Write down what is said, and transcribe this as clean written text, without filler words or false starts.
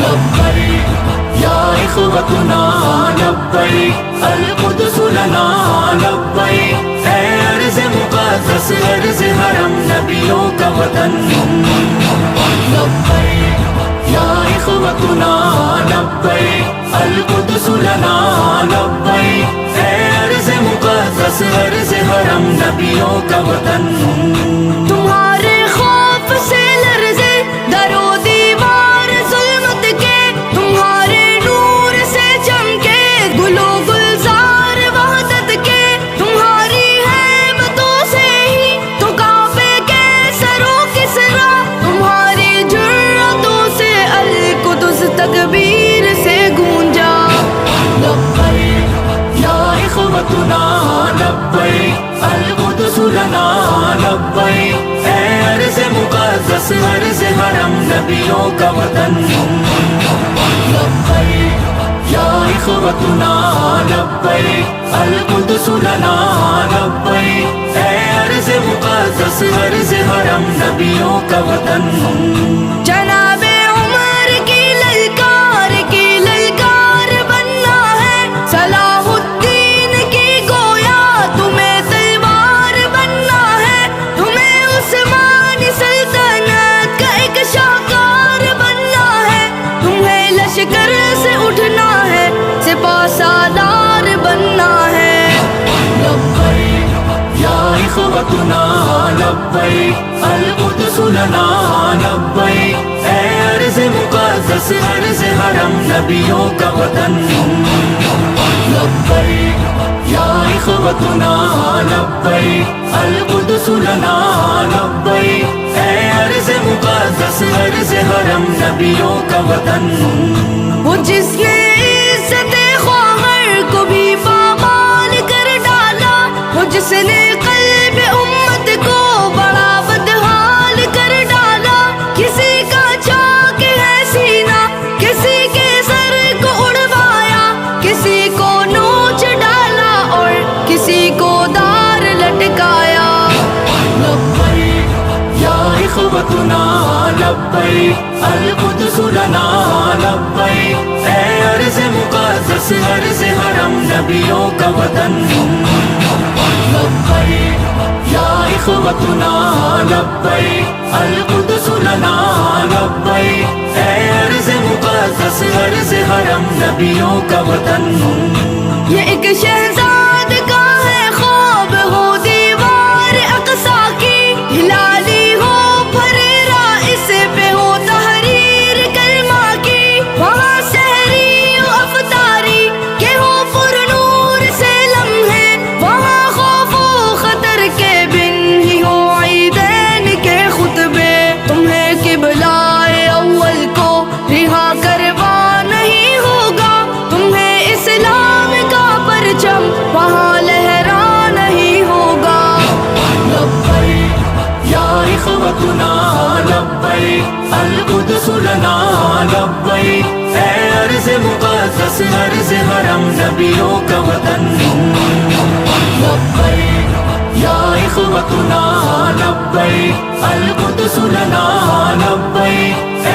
لبیک یا اخوتنا لبیک القدس لنا لبیک اے ارض مقدس ارض حرم نبیوں کا وطن لبیک یا اخوتنا لبیک القدس لنا لبیک اے ارض مقدس ارض حرم نبیوں کا وطن تمہارے خوف سے لرزے در و دیوار ظلمت کے، تمہارے نور سے چمکے گل و گلزار وحدت کے، تمہاری ہیبتوں سے ہی تو کعبے کے سرو کسرا، تمہاری جرأتوں سے القدس تکبیر سے گونجا لبیک یا اخوتنا لبیک القدس لنا لبیک اے ارض مقدس ارض حرم نبیوں کا وطن لبیک یا اخوتنا لبیک القدس لنا لبیک اے ارض مقدس ارض حرم نبیوں کا وطن جناب عمر کی للکار بننا ہے، صلاح الدین کی گویا تمہیں تلوار بننا ہے، تمہیں عثمانی سلطنت کا ایک شاہکار بننا ہے، تمہیں لشکر سے اٹھنا ہے، سپہ سالار بننا ہے لبیک یا اخوتنا لبیک القدس لنا لبیک اے ارض مقدس ارض حرم نبیوں کا وطن لبیک یا اخوتنا لبیک القدس لنا لبیک اے ارض مقدس ارض حرم نبیوں کا وطن وہ جس نے عزت خواہر کو بھی پامال کر ڈالا، وہ جس نے قلب امت کو بڑا بدحال کر ڈالا، کسی کا چاک ہے سینہ کسی کے سر کو اڑوایا، کسی کو نوچ ڈالا اور کسی کو دار لٹکایا لبیک یا اخوتنا لبیک القدس لنا لبیک اے ارض مقدس ارض حرم نبیوں کا وطن لبیک یا اخوتنا لبیک القدس لنا لبیک اے ارض مقدس ارض حرم نبیوں کا وطن یہ ایک شہزاد کا ہے خواب، ہو دیوار اقصی کی ہلالی ہو پھریرا، اس پہ ہو تحریر کلمہ کی، وہاں سحری و افطاری کے ہو پر نور سے لمحے، وہاں خوف و خطر کے بن ہی ہو عیدین کے خطبے، تمہیں قبلہ اول کو رہا کروا نہیں ہوگا، تمہیں اسلام کا پرچم وہاں لہرا نہیں ہوگا لبیک یا اخوتنا لبیک القدس لنا لبیک اے ارض مقدس ارض حرم نبیوں کا وطن لبیک یا اخوتنا لبیک القدس لنا لبیک